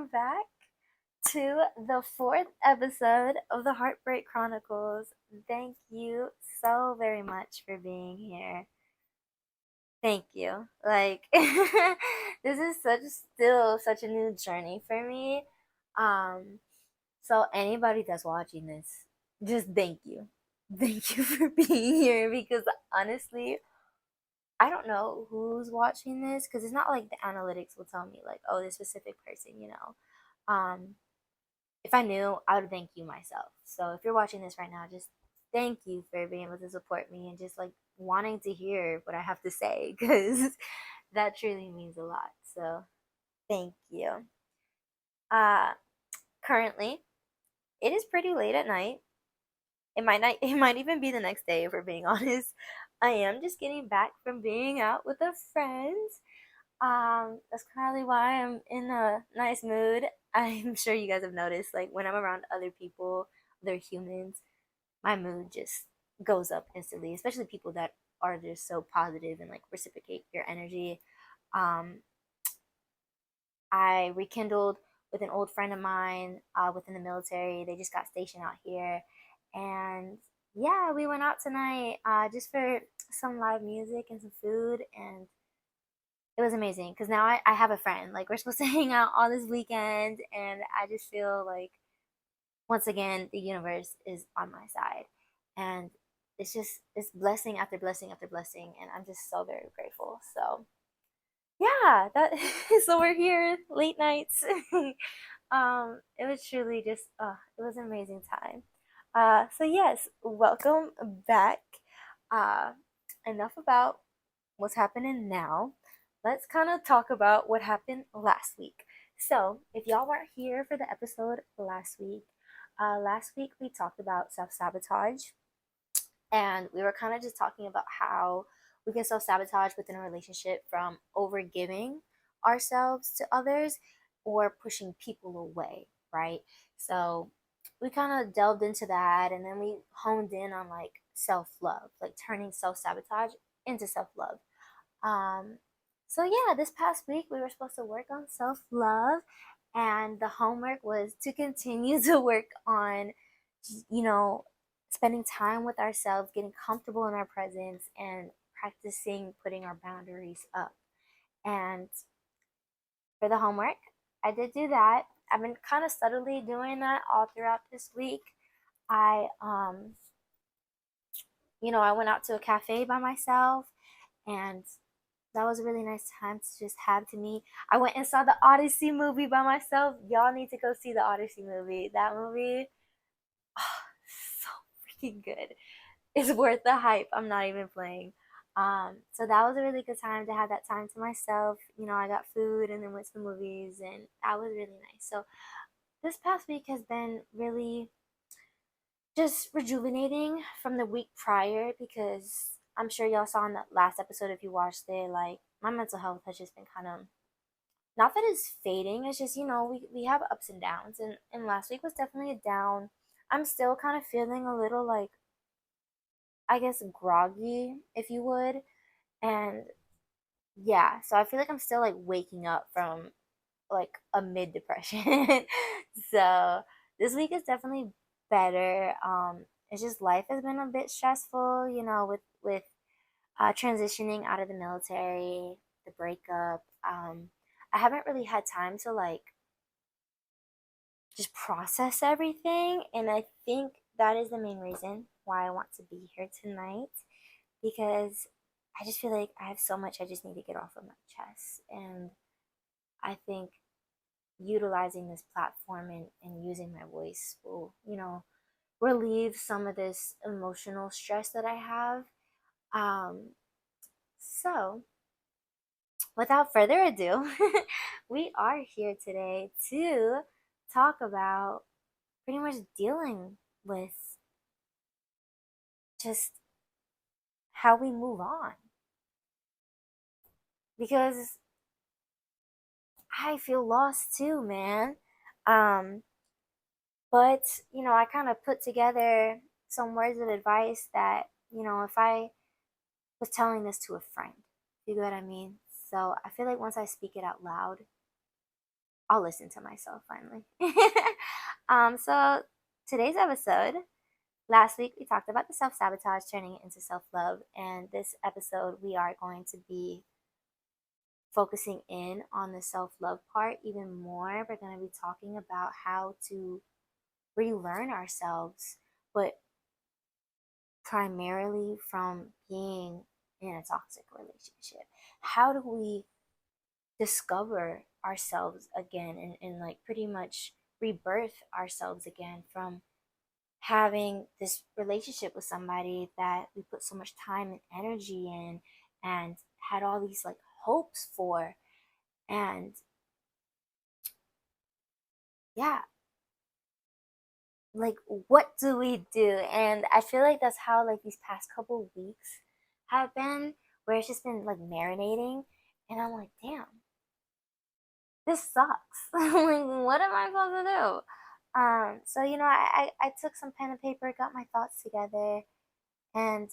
welcome back to the fourth episode of the Heartbreak Chronicles. Thank you so very much for being here. Thank you. This is still such a new journey for me. Um, so anybody that's watching this, just thank you. Thank you for being here because honestly, I don't know who's watching this because it's not like the analytics will tell me like, oh, this specific person. Um, if I knew, I would thank you myself. So if you're watching this right now, just thank you for being able to support me and just like wanting to hear what I have to say because that truly means a lot. So thank you. Uh, Currently, it is pretty late at night. It might not. It might even be the next day if we're being honest. I am just getting back from being out with a friend. That's currently why I'm in a nice mood. I'm sure you guys have noticed, like when I'm around other people, other humans, my mood just goes up instantly, especially people that are just so positive and like reciprocate your energy. Um, I rekindled with an old friend of mine within the military. They just got stationed out here. And yeah, we went out tonight just for some live music and some food. And it was amazing because now I have a friend. Like, we're supposed to hang out all this weekend. And I just feel like, once again, the universe is on my side. And it's blessing after blessing after blessing. And I'm just so very grateful. So, yeah, that so we're here late nights. It was truly just it was an amazing time. So yes, welcome back. Uh, Enough about what's happening now. Let's kind of talk about what happened last week. So, if y'all weren't here for the episode last week we talked about self sabotage, and we were kind of just talking about how we can self sabotage within a relationship from over giving ourselves to others or pushing people away, right? So we kind of delved into that, and then we honed in on like self love, like turning self sabotage into self love. Um, so yeah, this past week we were supposed to work on self love, and the homework was to continue to work on, you know, spending time with ourselves, getting comfortable in our presence, and practicing putting our boundaries up. And for the homework, I did do that. I've been kind of subtly doing that all throughout this week. I I went out to a cafe by myself, and that was a really nice time to just have to me. I went and saw the Odyssey movie by myself. Y'all need to go see the Odyssey movie. That movie, oh, so freaking good. It's worth the hype. I'm not even playing. So that was a really good time to have that time to myself. I got food and then went to the movies, and that was really nice. So this past week has been really just rejuvenating from the week prior because I'm sure y'all saw in the last episode if you watched it, like my mental health has just been kind of, not that it's fading, it's just, we have ups and downs, and last week was definitely a down. I'm still kind of feeling a little like, I guess, groggy, if you would. And yeah, so I feel like I'm still like waking up from like a mid depression. So this week is definitely better. It's just life has been a bit stressful, with transitioning out of the military, the breakup. I haven't really had time to like just process everything, and I think that is the main reason why I want to be here tonight because I just feel like I have so much I just need to get off of my chest, and I think utilizing this platform and using my voice will, relieve some of this emotional stress that I have. So, without further ado, we are here today to talk about pretty much dealing with just how we move on. Because I feel lost too, man. Um, but, I kind of put together some words of advice that, if I was telling this to a friend, you get what I mean? So I feel like once I speak it out loud, I'll listen to myself finally. So today's episode, last week we talked about the self sabotage turning it into self love, and this episode we are going to be focusing in on the self love part even more. We're going to be talking about how to relearn ourselves, but primarily from being in a toxic relationship. How do we discover ourselves again and like pretty much rebirth ourselves again from having this relationship with somebody that we put so much time and energy in and had all these like hopes for? And yeah, like what do we do? And I feel like that's how like these past couple weeks have been, where it's just been like marinating, and I'm like, damn, this sucks. Like, what am I supposed to do? So I took some pen and paper, got my thoughts together, and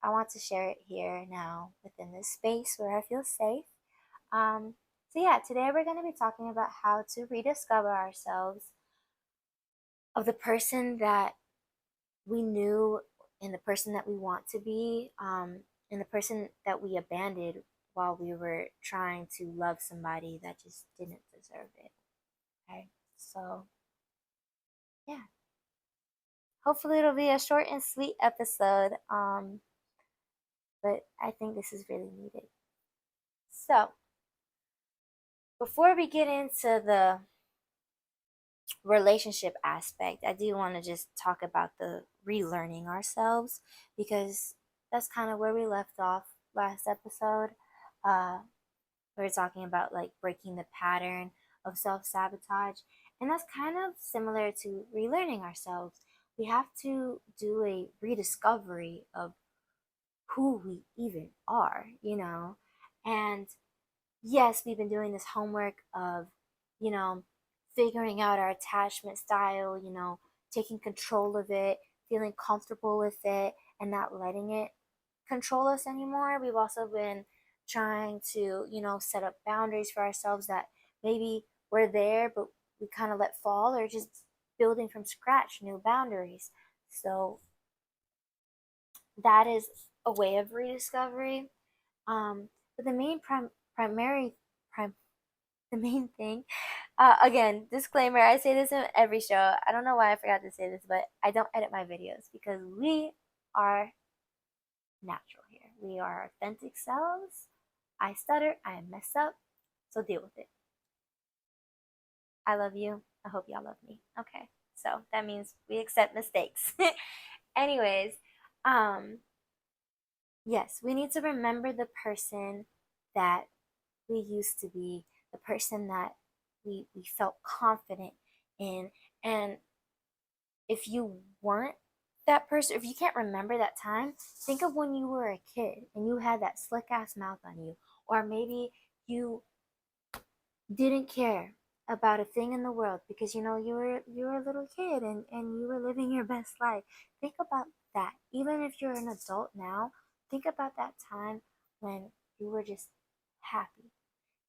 I want to share it here now within this space where I feel safe. So yeah, today we're going to be talking about how to rediscover ourselves, of the person that we knew and the person that we want to be, and the person that we abandoned while we were trying to love somebody that just didn't deserve it. Okay, so yeah, hopefully it'll be a short and sweet episode, but I think this is really needed. So before we get into the relationship aspect, I do want to just talk about the relearning ourselves, because that's kind of where we left off last episode. We were talking about like breaking the pattern of self sabotage, and that's kind of similar to relearning ourselves. We have to do a rediscovery of who we even are, and yes, we've been doing this homework of, you know, figuring out our attachment style, taking control of it, feeling comfortable with it, and not letting it control us anymore. We've also been trying to, set up boundaries for ourselves that maybe we're there, but we kind of let fall, or just building from scratch new boundaries. So that is a way of rediscovery. But the main primary prim- the main thing, again, disclaimer, I say this in every show. I don't know why I forgot to say this, but I don't edit my videos because we are natural here. We are authentic selves. I stutter, I mess up, so deal with it. I love you. I hope y'all love me. Okay, so that means we accept mistakes. Anyways, um, yes, we need to remember the person that we used to be, the person that we felt confident in. And if you weren't that person, if you can't remember that time, think of when you were a kid and you had that slick ass mouth on you, or maybe you didn't care about a thing in the world because you were a little kid and you were living your best life. Think about that. Even if you're an adult now, think about that time when you were just happy.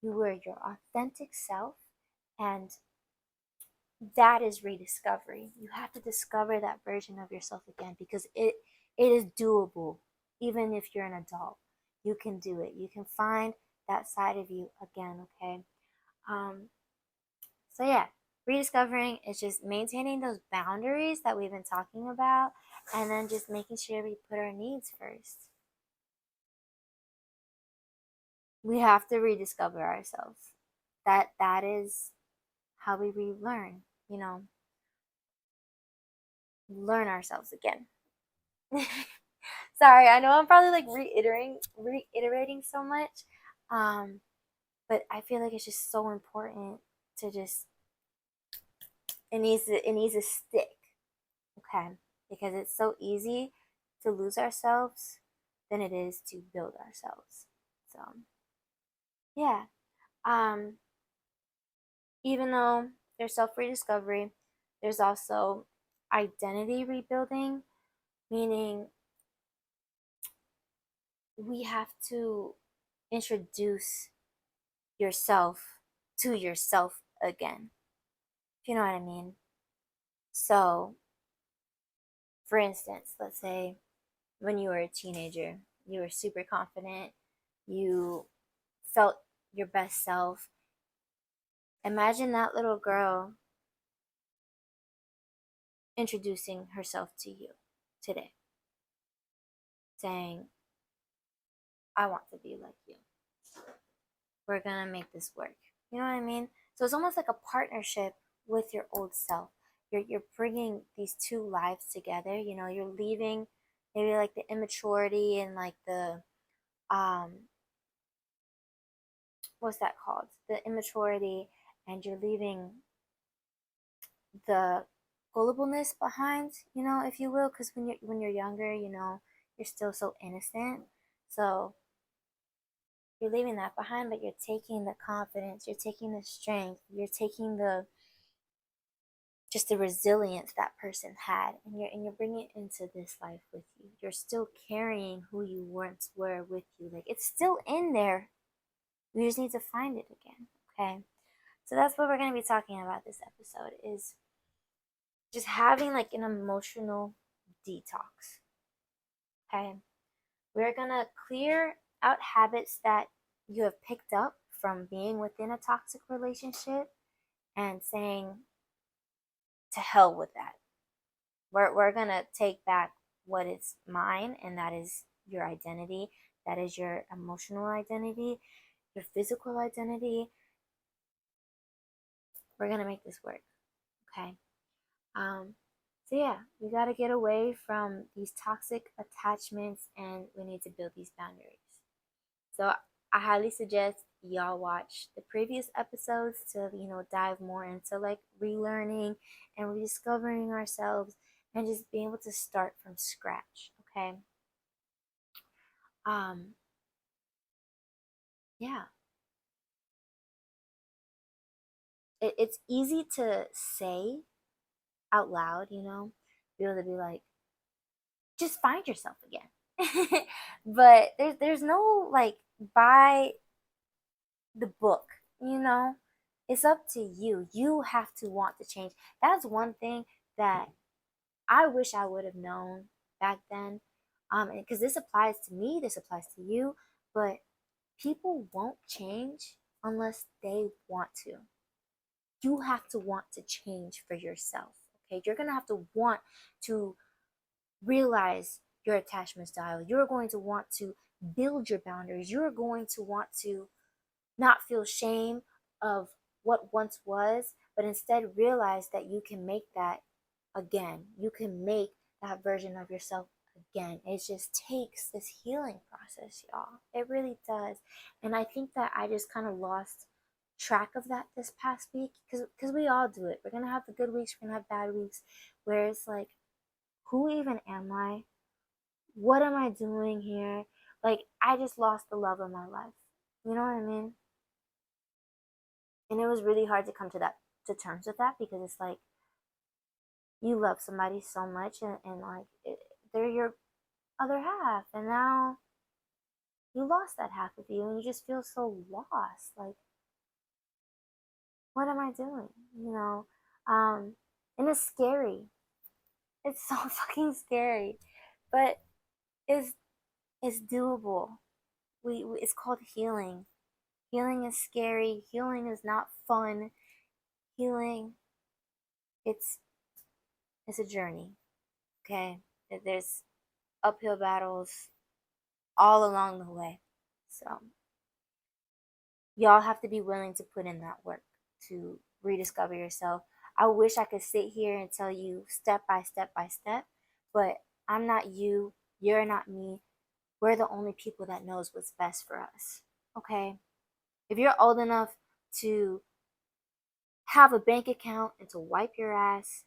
You were your authentic self, and that is rediscovery. You have to discover that version of yourself again, because it is doable. Even if you're an adult, you can do it. You can find that side of you again. Okay. um so yeah, rediscovering is just maintaining those boundaries that we've been talking about, and then just making sure we put our needs first. We have to rediscover ourselves. That is how we relearn, you know learn ourselves again. Sorry, I know I'm probably like reiterating so much, um, but I feel like it's just so important to just it needs to stick, okay? Because it's so easy to lose ourselves than it is to build ourselves. So yeah, um, even though there's self rediscovery, there's also identity rebuilding, meaning we have to introduce yourself to yourself again, if you know what I mean. So, for instance, let's say when you were a teenager, you were super confident, you felt your best self. Imagine that little girl introducing herself to you today, saying, I want to be like you. We're going to make this work. You know what I mean? So it's almost like a partnership with your old self. You're bringing these two lives together. You know, you're leaving maybe like the immaturity and like the um what's that called? The immaturity, and you're leaving the gullibility behind, you know, if you will, because when you're younger, you know, you're still so innocent. So you're leaving that behind, but you're taking the confidence, you're taking the strength, you're taking the just the resilience that person had, and you're bringing it into this life with you. You're still carrying who you once were with you. Like it's still in there. We just need to find it again. Okay. So that's what we're going to be talking about this episode is just having like an emotional detox. Okay. We're going to clear out habits that you have picked up from being within a toxic relationship and saying, to hell with that. We're going to take back what is mine, and that is your identity. That is your emotional identity, your physical identity. We're going to make this work. Okay. Um, so yeah, we got to get away from these toxic attachments, and we need to build these boundaries. So I highly suggest y'all watch the previous episodes to, you know, dive more into like relearning and rediscovering ourselves and just being able to start from scratch. Okay. Um, yeah. It's easy to say out loud, you know, be able to be like, just find yourself again. But there's no like by the book, you know. It's up to you. You have to want to change. That's one thing that I wish I would have known back then. Because this applies to me, this applies to you, but people won't change unless they want to. You have to want to change for yourself. Okay, you're gonna have to want to realize your attachment style. You're going to want to build your boundaries. You're going to want to not feel shame of what once was, but instead realize that you can make that again. You can make that version of yourself again. It just takes this healing process, y'all. It really does. And I think that I just kind of lost track of that this past week because we all do it. We're going to have the good weeks, we're going to have bad weeks where it's like, who even am I? What am I doing here? Like, I just lost the love of my life. You know what I mean? And it was really hard to come to terms with that because it's like you love somebody so much, and like they're your other half, and now you lost that half of you and you just feel so lost. Like, what am I doing? You know? And it's scary. It's so fucking scary. But it's it's doable. We it's called healing. Healing is scary. Healing is not fun. Healing, it's it's a journey. Okay? There's uphill battles all along the way. So y'all have to be willing to put in that work to rediscover yourself. I wish I could sit here and tell you step by step by step, but I'm not you, you're not me. We're the only people that knows what's best for us. Okay? If you're old enough to have a bank account and to wipe your ass,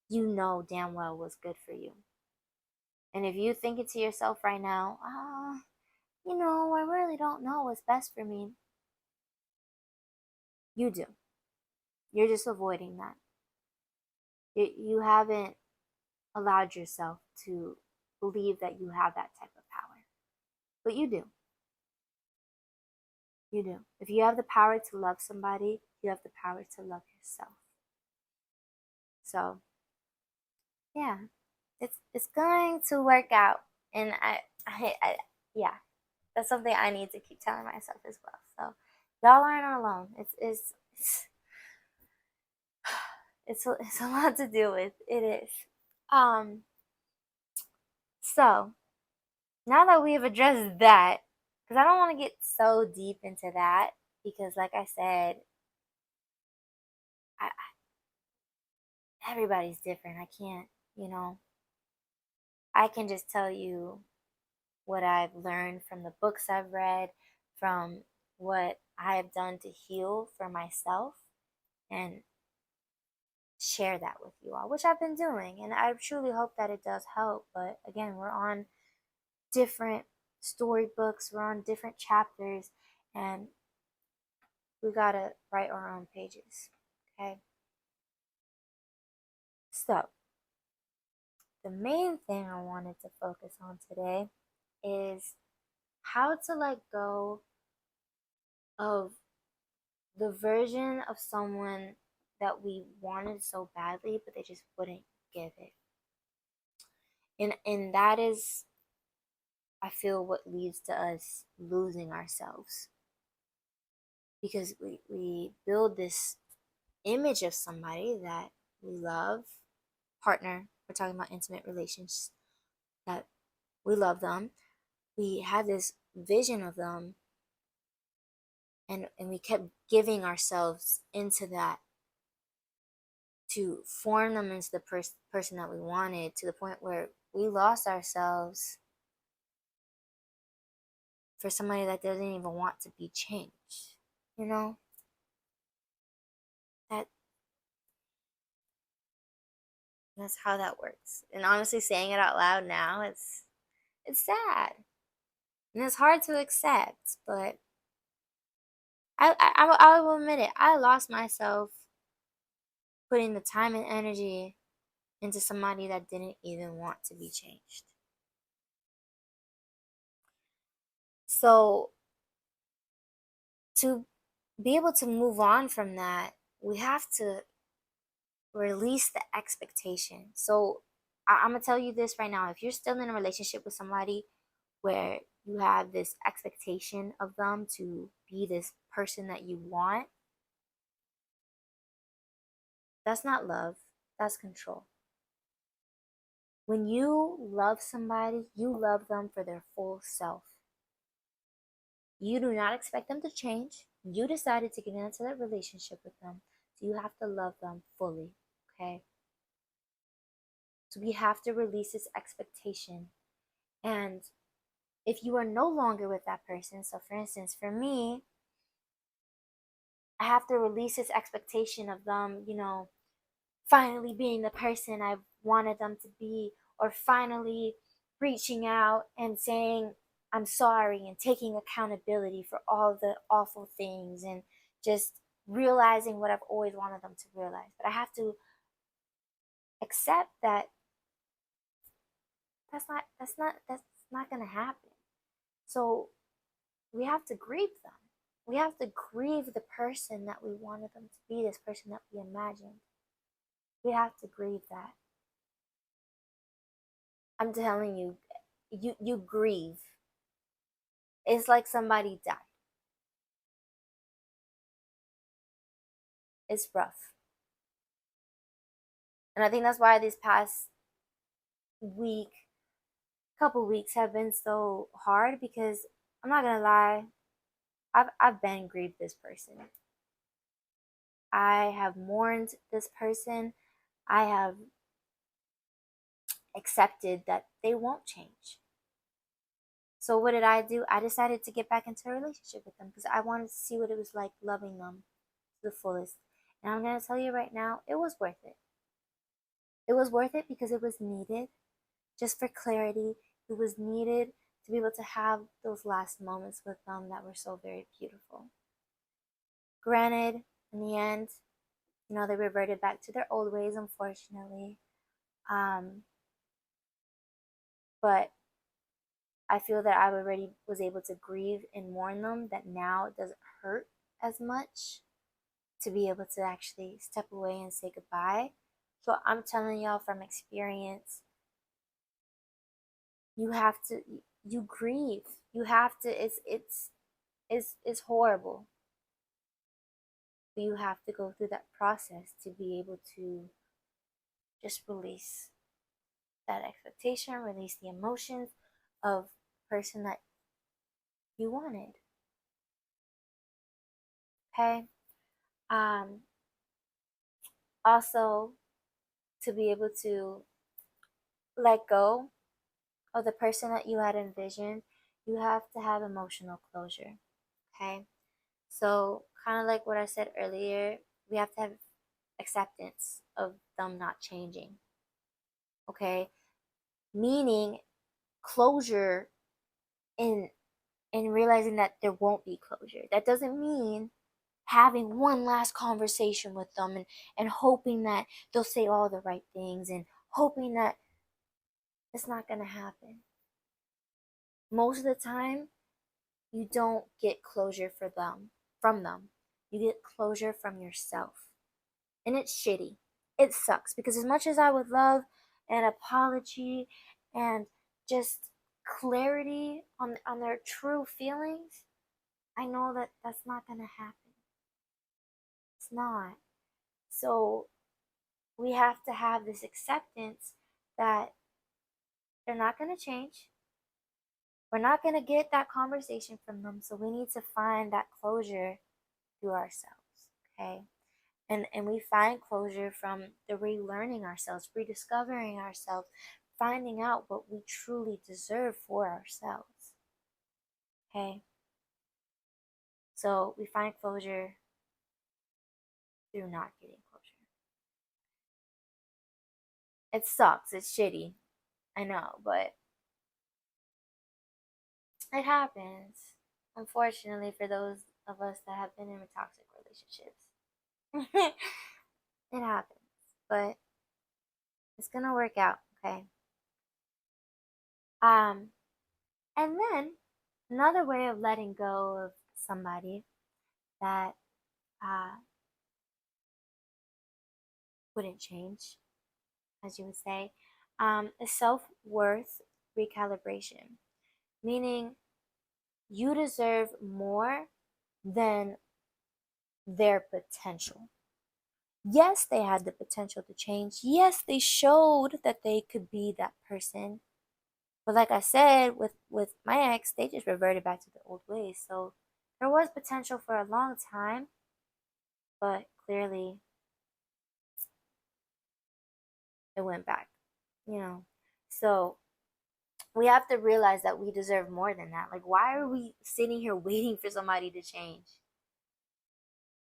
you know damn well what's good for you. And if you thinking to yourself right now, you know, I really don't know what's best for me, you do. You're just avoiding that. You haven't allowed yourself to believe that you have that type of power. But you do. You do. If you have the power to love somebody, you have the power to love yourself. So yeah, it's going to work out, and I yeah, that's something I need to keep telling myself as well. So y'all aren't alone. It's a lot to deal with. It is. Um. So now that we have addressed that, because I don't want to get so deep into that, because like I said, everybody's different. I can't, I can just tell you what I've learned from the books I've read, from what I have done to heal for myself, and share that with you all, which I've been doing. And I truly hope that it does help. But again, we're on different storybooks, we're on different chapters, and we gotta write our own pages. Okay. So, the main thing I wanted to focus on today is how to let go of the version of someone that we wanted so badly, but they just wouldn't give it. And that is, I feel, what leads to us losing ourselves. Because we build this image of somebody that we love, partner, we're talking about intimate relations, that we love them. We have this vision of them, and we kept giving ourselves into that to form them into the person that we wanted, to the point where we lost ourselves for somebody that doesn't even want to be changed. You know? That that's how that works. And honestly, saying it out loud now, it's sad. And it's hard to accept, but I will admit it. I lost myself putting the time and energy into somebody that didn't even want to be changed. So to be able to move on from that, we have to release the expectation. So I'm gonna tell you this right now. If you're still in a relationship with somebody where you have this expectation of them to be this person that you want, that's not love, that's control. When you love somebody, you love them for their full self. You do not expect them to change. You decided to get into that relationship with them. So you have to love them fully. Okay? So we have to release this expectation. And if you are no longer with that person, so for instance, for me, I have to release this expectation of them, finally being the person I wanted them to be, or finally reaching out and saying, I'm sorry, and taking accountability for all the awful things, and just realizing what I've always wanted them to realize. But I have to accept that that's not going to happen. So we have to grieve them. We have to grieve the person that we wanted them to be, this person that we imagined. We have to grieve that. I'm telling you, you grieve. It's like somebody died. It's rough. And I think that's why this past week, couple weeks have been so hard, because I'm not gonna lie, I've been grieved this person. I have mourned this person. I have accepted that they won't change. So what did I do? I decided to get back into a relationship with them because I wanted to see what it was like loving them to the fullest. And I'm going to tell you right now, it was worth it. It was worth it because it was needed. Just for clarity, it was needed to be able to have those last moments with them that were so very beautiful. Granted, in the end, they reverted back to their old ways, unfortunately. But I feel that I already was able to grieve and mourn them, that now it doesn't hurt as much. to be able to actually step away and say goodbye. So I'm telling y'all from experience, you have to, you grieve. You have to, it's horrible. But you have to go through that process to be able to just release that expectation, release the emotions of the person that you wanted. Okay? Um, Also, to be able to let go of the person that you had envisioned, you have to have emotional closure. Okay? So, kind of like what I said earlier, we have to have acceptance of them not changing. Okay? Meaning closure in realizing that there won't be closure. That doesn't mean having one last conversation with them and hoping that they'll say all the right things and hoping that it's not going to happen. Most of the time, you don't get closure for them from them. You get closure from yourself. And it's shitty. It sucks because as much as I would love an apology and just clarity on their true feelings, I know that that's not going to happen. It's not. So we have to have this acceptance that they're not going to change. We're not going to get that conversation from them. So we need to find that closure through ourselves. Okay. And we find closure from the relearning ourselves, rediscovering ourselves, finding out what we truly deserve for ourselves. Okay. So we find closure through not getting closure. It sucks. It's shitty. I know, but it happens. Unfortunately, for those of us that have been in toxic relationships, it happens. But it's gonna work out, okay? Um, and then another way of letting go of somebody that uh, wouldn't change, as you would say, is self worth recalibration, meaning you deserve more than their potential. Yes, they had the potential to change. Yes, they showed that they could be that person. But like I said, with my ex, they just reverted back to the old ways. So there was potential for a long time, but clearly it went back, you know. So we have to realize that we deserve more than that. Like, why are we sitting here waiting for somebody to change?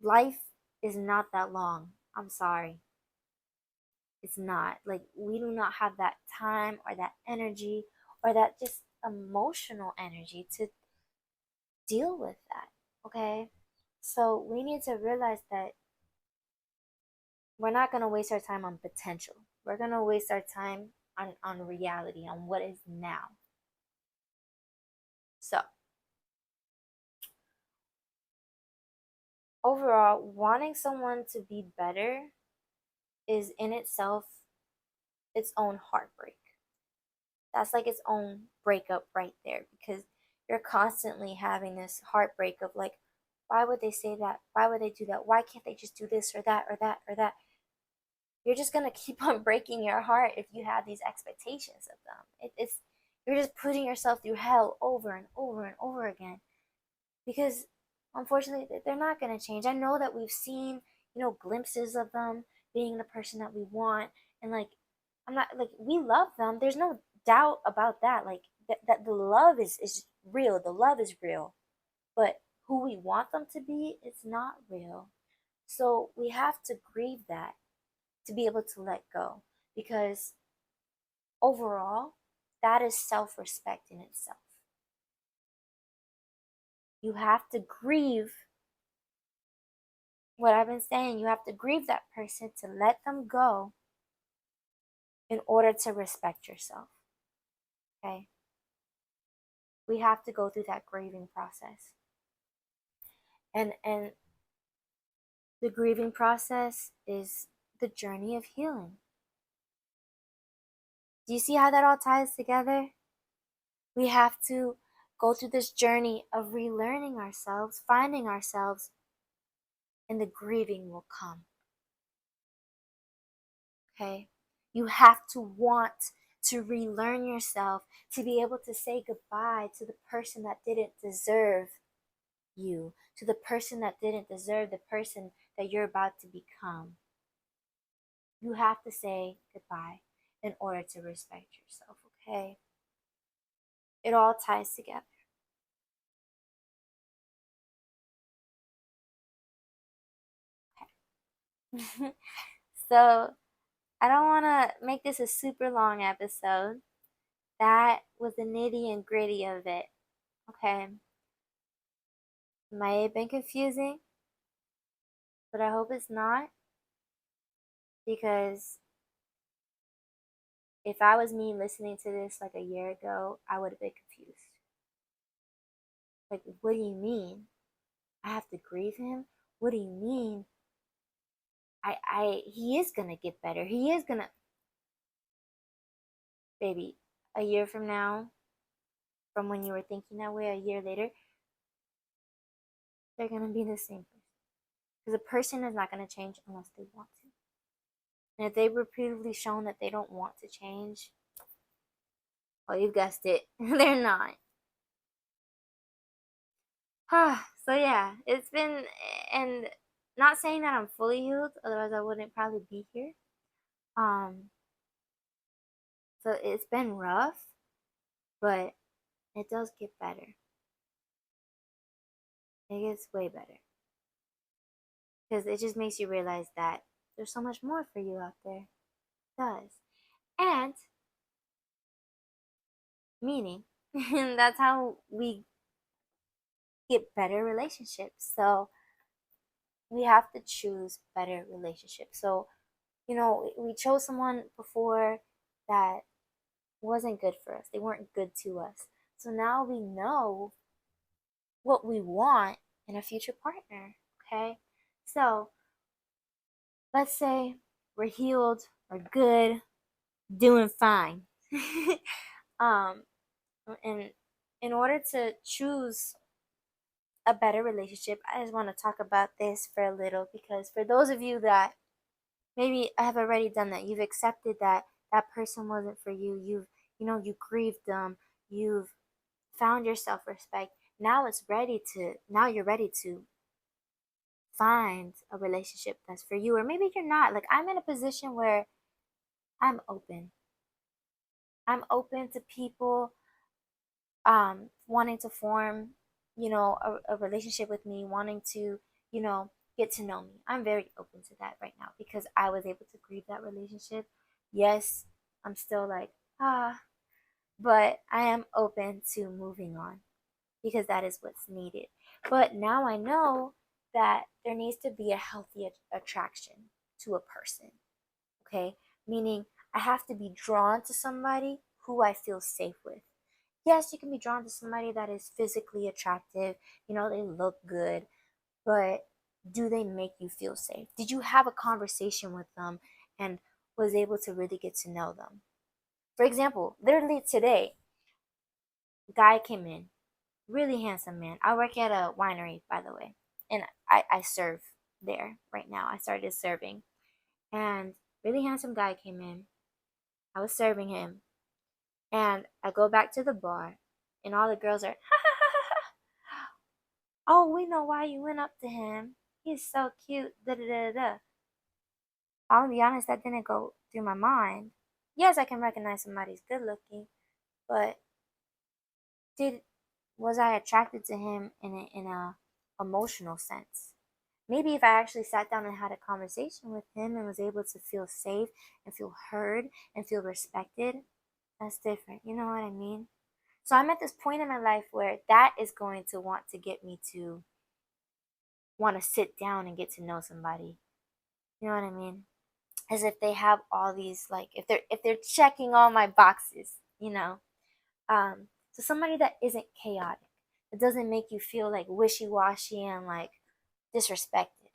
Life is not that long. I'm sorry. It's not. Like, we do not have that time or that energy or that just emotional energy to deal with that. Okay? So we need to realize that we're not going to waste our time on potential. We're going to waste our time on reality, on what is now. So, overall, wanting someone to be better is in itself its own heartbreak. That's like its own breakup right there because you're constantly having this heartbreak of like, why would they say that? Why would they do that? Why can't they just do this or that or that or that? You're just gonna keep on breaking your heart if you have these expectations of them. It's you're just putting yourself through hell over and over and over again because unfortunately they're not gonna change. I know that we've seen glimpses of them being the person that we want, and like I'm not like we love them. There's no doubt about that. Like that the love is real. The love is real, but who we want them to be, it's not real. So we have to grieve that to be able to let go because overall, that is self respect in itself. You have to grieve what I've been saying. You have to grieve that person to let them go in order to respect yourself. Okay? We have to go through that grieving process. And The grieving process is the journey of healing. Do you see how that all ties together? We have to go through this journey of relearning ourselves, finding ourselves, and the grieving will come. Okay? You have to want to relearn yourself, to be able to say goodbye to the person that didn't deserve you, to the person that didn't deserve the person that you're about to become. You have to say goodbye in order to respect yourself, okay? It all ties together. Okay. So, I don't want to make this a super long episode. That was the nitty and gritty of it, okay? Might have been confusing, but I hope it's not, because if I was me listening to this like a year ago, I would have been confused. Like, what do you mean? I have to grieve him? What do you mean? He is gonna get better. He is gonna, baby, a year from now, from when you were thinking that way, a year later, they're gonna be the same person. Because a person is not gonna change unless they want to. And if they've repeatedly shown that they don't want to change, well, you've guessed it, they're not. So yeah, it's been, and not saying that I'm fully healed, otherwise I wouldn't probably be here. Um, so it's been rough, but it does get better. It gets way better. Because it just makes you realize that there's so much more for you out there. It does. And meaning, that's how we get better relationships. So we have to choose better relationships. So, we chose someone before that wasn't good for us. They weren't good to us. So now we know what we want in a future partner. Okay. So let's say we're healed, we're good, doing fine. um, and in order to choose a better relationship, I just want to talk about this for a little, because for those of you that maybe have already done that, you've accepted that that person wasn't for you, you grieved them, you've found your self-respect. Now you're ready to find a relationship that's for you. Or maybe you're not. Like, I'm in a position where I'm open. I'm open to people wanting to form, a relationship with me, wanting to, get to know me. I'm very open to that right now because I was able to grieve that relationship. Yes, I'm still like, but I am open to moving on because that is what's needed. But now I know that there needs to be a healthy attraction to a person, okay? Meaning I have to be drawn to somebody who I feel safe with. Yes, you can be drawn to somebody that is physically attractive, they look good, but do they make you feel safe? Did you have a conversation with them and was able to really get to know them? For example, literally today, a guy came in, really handsome man. I work at a winery, by the way, and I serve there right now. I started serving, and really handsome guy came in. I was serving him, and I go back to the bar, and all the girls are, oh, we know why you went up to him. He's so cute. Da da da da. I'll be honest, that didn't go through my mind. Yes, I can recognize somebody's good looking, but did was I attracted to him in a emotional sense? Maybe if I actually sat down and had a conversation with him and was able to feel safe and feel heard and feel respected, that's different. You know what I mean? So I'm at this point in my life where that is going to want to get me to want to sit down and get to know somebody. You know what I mean? As if they have all these, like, if they're checking all my boxes, so somebody that isn't chaotic, it doesn't make you feel like wishy-washy and like disrespected.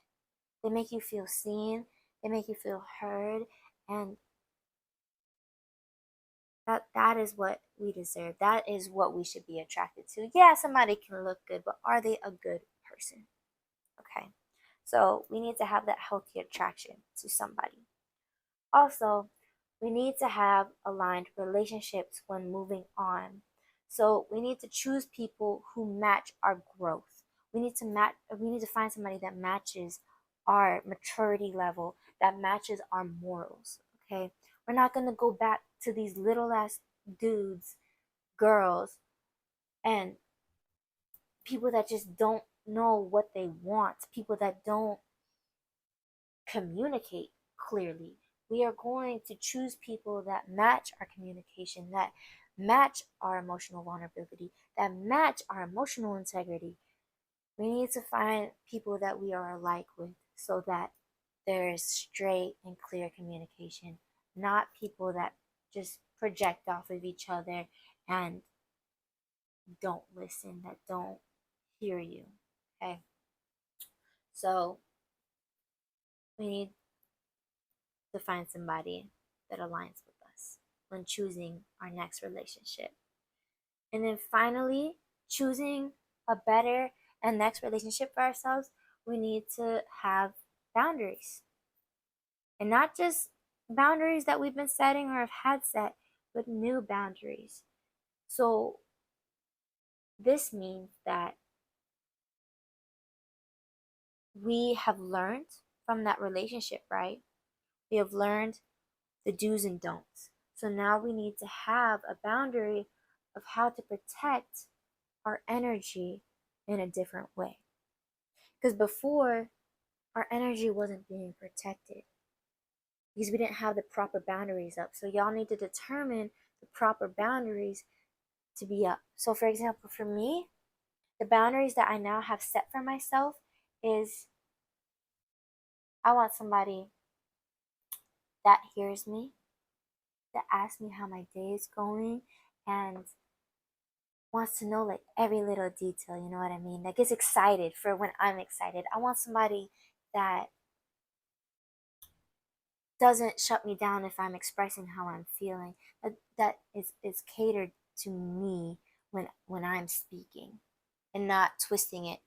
They make you feel seen, they make you feel heard, and that is what we deserve. That is what we should be attracted to. Yeah, somebody can look good, but are they a good person? Okay. So we need to have that healthy attraction to somebody. Also, we need to have aligned relationships when moving on. So we need to choose people who match our growth. We need to find somebody that matches our maturity level, that matches our morals. Okay? We're not gonna go back to these little ass dudes, girls, and people that just don't know what they want, people that don't communicate clearly. We are going to choose people that match our communication, that match our emotional vulnerability, that match our emotional integrity. We need to find people that we are alike with so that there is straight and clear communication, not people that just project off of each other and don't listen, that don't hear you. Okay. So we need to find somebody that aligns with us when choosing our next relationship. And then finally, choosing a better and next relationship for ourselves, we need to have boundaries. And not just boundaries that we've been setting or have had set, but new boundaries. So this means that we have learned from that relationship, right? We have learned the do's and don'ts. So now we need to have a boundary of how to protect our energy in a different way. Because before, our energy wasn't being protected because we didn't have the proper boundaries up. So y'all need to determine the proper boundaries to be up. So for example, for me, the boundaries that I now have set for myself is I want somebody that hears me, that asks me how my day is going, and wants to know like every little detail, you know what I mean? That gets excited for when I'm excited. I want somebody that doesn't shut me down if I'm expressing how I'm feeling. That is catered to me when I'm speaking and not twisting it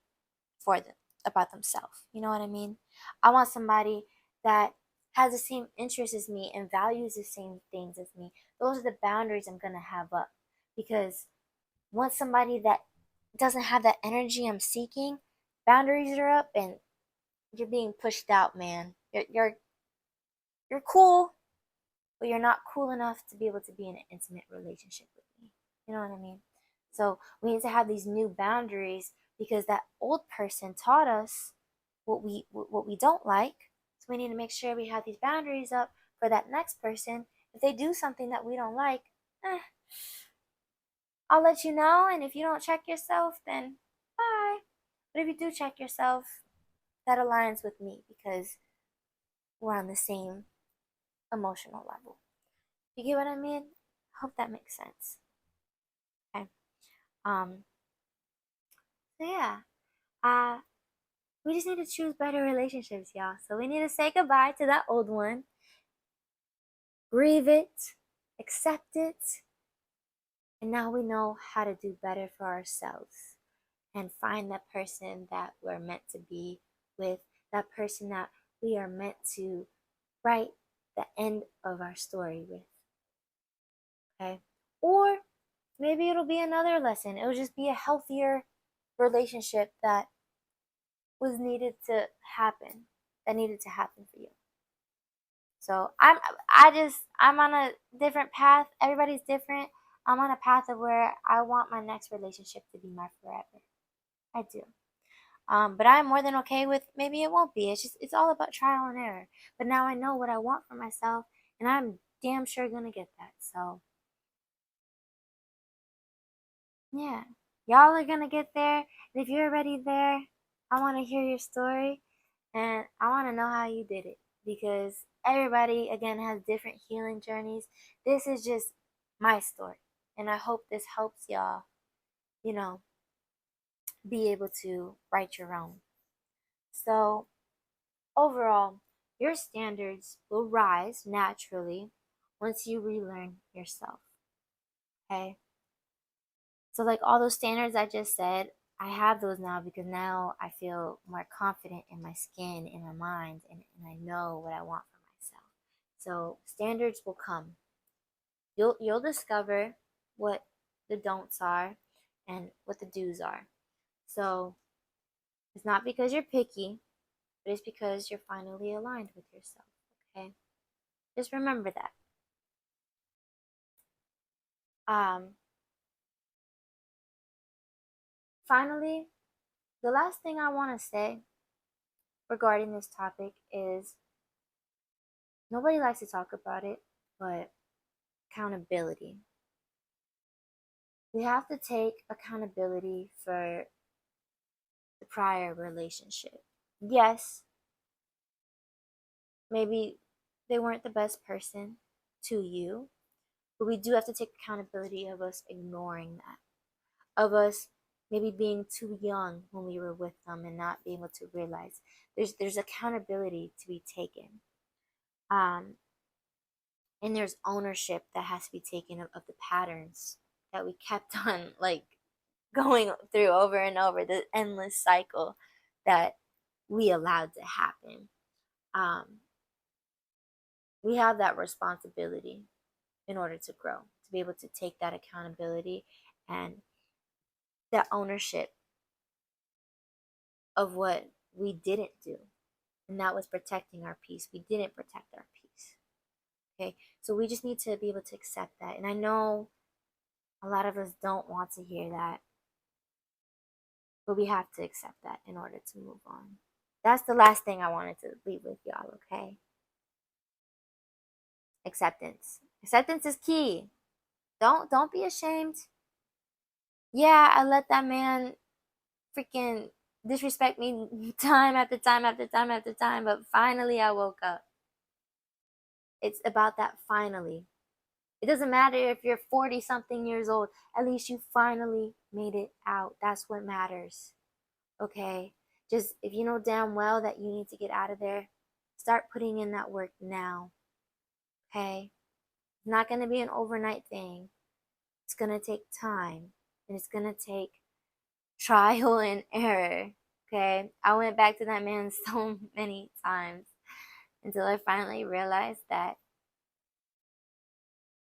for them about themselves. You know what I mean? I want somebody that has the same interests as me and values the same things as me. Those are the boundaries I'm gonna have up because once somebody that doesn't have that energy I'm seeking, boundaries are up and you're being pushed out, man. You're cool, but you're not cool enough to be able to be in an intimate relationship with me. You know what I mean? So we need to have these new boundaries because that old person taught us what we don't like. So we need to make sure we have these boundaries up for that next person. If they do something that we don't like, eh, I'll let you know. And if you don't check yourself, then bye. But if you do check yourself, that aligns with me because we're on the same emotional level. You get what I mean? Hope that makes sense. Okay. Um. So yeah. Uh. We just need to choose better relationships, y'all. So we need to say goodbye to that old one, grieve it, accept it, and now we know how to do better for ourselves and find that person that we're meant to be with, that person that we are meant to write the end of our story with. Okay? Or maybe it'll be another lesson. It'll just be a healthier relationship that was needed to happen, that needed to happen for you. So I'm on a different path. Everybody's different. I'm on a path of where I want my next relationship to be my forever. I do. But I'm more than okay with maybe it won't be. It's all about trial and error. But now I know what I want for myself, and I'm damn sure gonna get that. So yeah, y'all are gonna get there. And if you're already there, I want to hear your story, and I want to know how you did it because everybody again has different healing journeys. This is just my story, and I hope this helps y'all. You know, be able to write your own. So overall, your standards will rise naturally once you relearn yourself. Okay? So, like all those standards I just said, I have those now because now I feel more confident in my skin, in my mind, and I know what I want for myself. So, standards will come. You'll discover what the don'ts are and what the do's are. So, it's not because you're picky, but it's because you're finally aligned with yourself. Okay? Just remember that. Um, Finally, the last thing I want to say regarding this topic is nobody likes to talk about it, but accountability. We have to take accountability for the prior relationship. Yes, maybe they weren't the best person to you, but we do have to take accountability of us ignoring that, of us maybe being too young when we were with them and not being able to realize there's accountability to be taken. Um, and there's ownership that has to be taken of the patterns that we kept on like going through over and over, the endless cycle that we allowed to happen. um, we have that responsibility in order to grow, to be able to take that accountability and that ownership of what we didn't do, and that was protecting our peace. We didn't protect our peace. Okay, so we just need to be able to accept that. And I know a lot of us don't want to hear that, but we have to accept that in order to move on. That's the last thing I wanted to leave with y'all. Okay, acceptance. Acceptance is key. Don't be ashamed. Yeah, I let that man freaking disrespect me time after time after time after time, but finally I woke up. It's about that finally. It doesn't matter if you're 40 something years old, at least you finally made it out. That's what matters. Okay? Just if you know damn well that you need to get out of there, start putting in that work now. Okay? It's not going to be an overnight thing. It's going to take time, and it's going to take trial and error. Okay? I went back to that man so many times until I finally realized that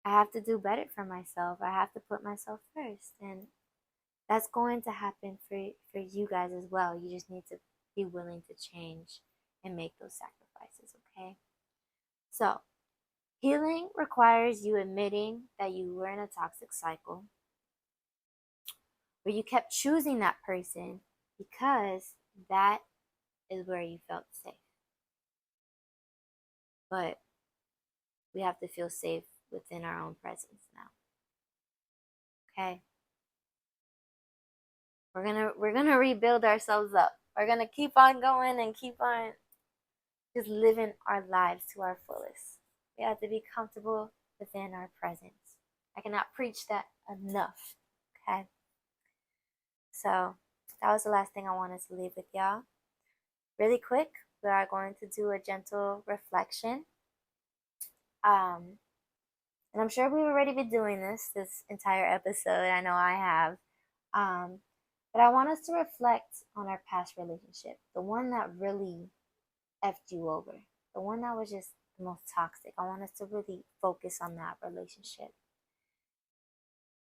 I have to do better for myself. I have to put myself first. And that's going to happen for you guys as well. You just need to be willing to change and make those sacrifices, okay? So, healing requires you admitting that you were in a toxic cycle where you kept choosing that person because that is where you felt safe. But we have to feel safe within our own presence now. Okay? We're gonna rebuild ourselves up. We're gonna keep on going and keep on just living our lives to our fullest. We have to be comfortable within our presence. I cannot preach that enough. Okay. So that was the last thing I wanted to leave with y'all. Really quick, we are going to do a gentle reflection. And I'm sure we've already been doing this entire episode. I know I have. Um, but I want us to reflect on our past relationship, the one that really effed you over, the one that was just the most toxic. I want us to really focus on that relationship.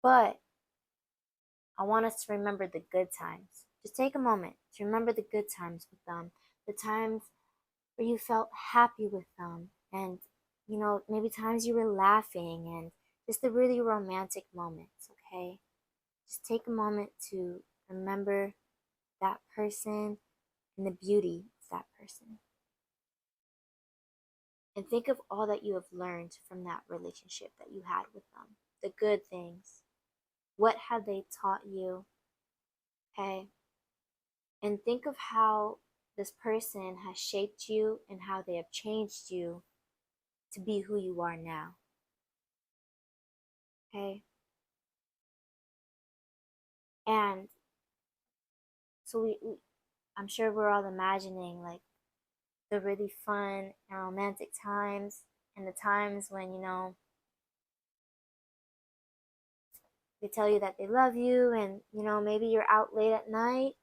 But I want us to remember the good times. Just take a moment to remember the good times with them, the times where you felt happy with them, and maybe times you were laughing, and just the really romantic moments, okay? Just take a moment to remember that person and the beauty of that person. And think of all that you have learned from that relationship that you had with them. The good things. What have they taught you? Okay? And think of how this person has shaped you and how they have changed you to be who you are now. Okay? And so I'm sure we're all imagining like the really fun and romantic times, and the times when, they tell you that they love you, and, maybe you're out late at night,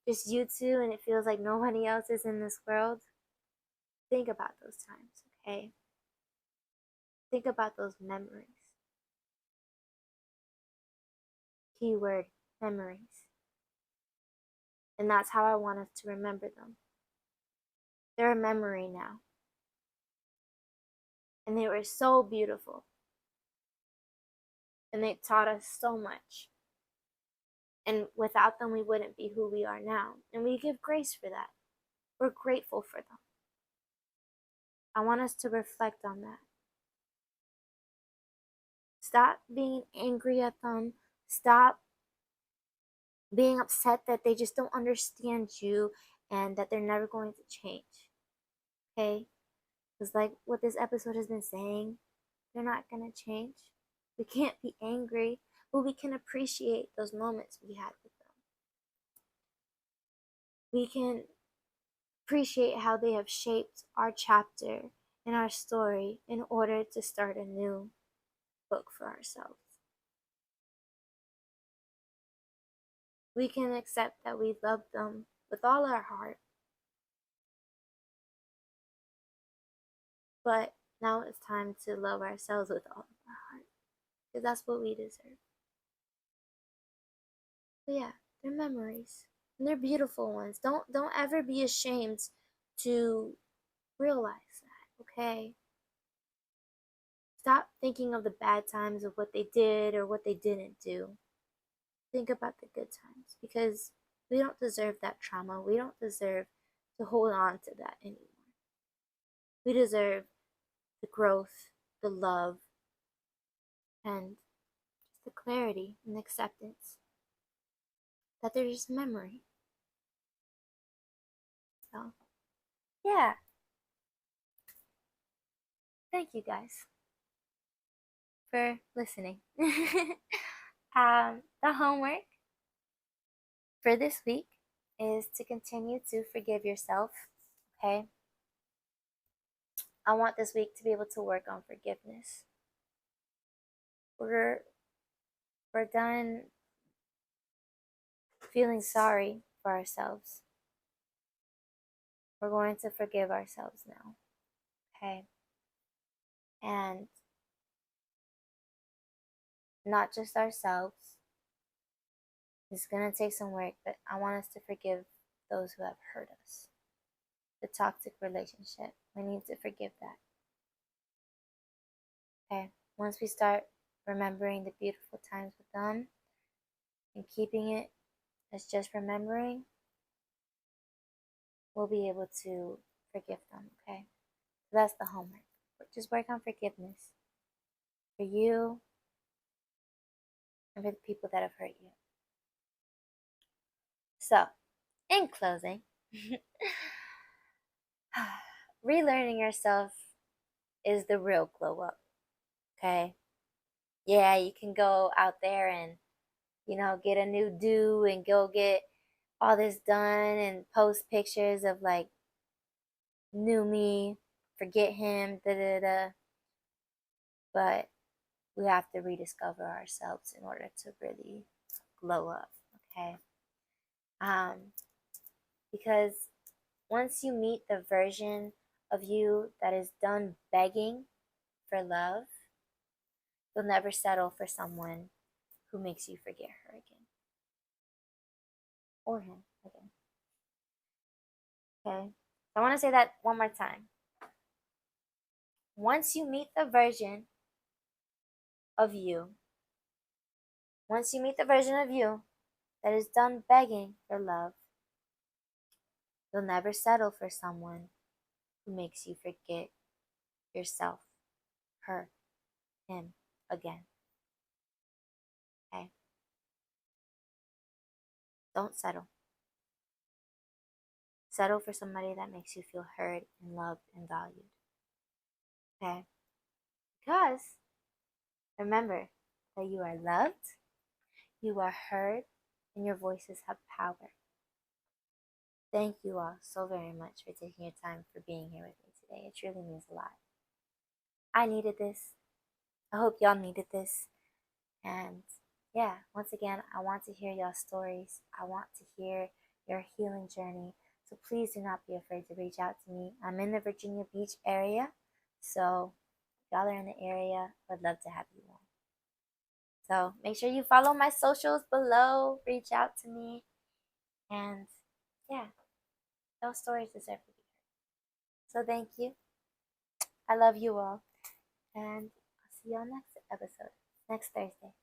just you two, and it feels like nobody else is in this world. Think about those times, okay? Think about those memories. Keyword, memories. And that's how I want us to remember them. They're a memory now. And they were so beautiful. And they taught us so much. And without them, we wouldn't be who we are now. And we give grace for that. We're grateful for them. I want us to reflect on that. Stop being angry at them. Stop being upset that they just don't understand you and that they're never going to change. Okay? Because, like what this episode has been saying, they're not going to change. We can't be angry, but we can appreciate those moments we had with them. We can appreciate how they have shaped our chapter and our story in order to start a new book for ourselves. We can accept that we love them with all our heart. But now it's time to love ourselves with all of our heart. Because that's what we deserve. But yeah, they're memories. And they're beautiful ones. Don't ever be ashamed to realize that, okay? Stop thinking of the bad times of what they did or what they didn't do. Think about the good times, because we don't deserve that trauma. We don't deserve to hold on to that anymore. We deserve the growth, the love, and the clarity and acceptance that they're just memory. So, yeah. Thank you guys for listening. The homework for this week is to continue to forgive yourself, okay? I want this week to be able to work on forgiveness. We're done feeling sorry for ourselves. We're going to forgive ourselves now, okay? And not just ourselves. It's going to take some work, but I want us to forgive those who have hurt us. The toxic relationship, we need to forgive that. Okay, once we start remembering the beautiful times with them and keeping it as just remembering, we'll be able to forgive them, okay? So that's the homework. Just work on forgiveness for you and for the people that have hurt you. So, in closing, relearning yourself is the real glow up, okay? Yeah, you can go out there and, get a new do and go get all this done and post pictures of like new me, forget him, da da da. But we have to rediscover ourselves in order to really glow up, okay? Because once you meet the version of you that is done begging for love, you'll never settle for someone who makes you forget her again. Or him again. Okay? So I want to say that one more time. Once you meet the version of you, once you meet the version of you that is done begging for love, you'll never settle for someone who makes you forget yourself, her, him again. Okay? Don't settle. Settle for somebody that makes you feel heard and loved and valued. Okay? Because remember that you are loved, you are heard, and your voices have power. thank you all so very much for taking your time for being here with me today. It truly means a lot. I needed this. I hope y'all needed this. And yeah, once again, I want to hear y'all stories. I want to hear your healing journey. So please do not be afraid to reach out to me. I'm in the Virginia Beach area. So if y'all are in the area, I'd love to have you on. So make sure you follow my socials below. Reach out to me. And yeah, those stories deserve to be heard. So thank you. I love you all. And I'll see y'all next episode, next Thursday.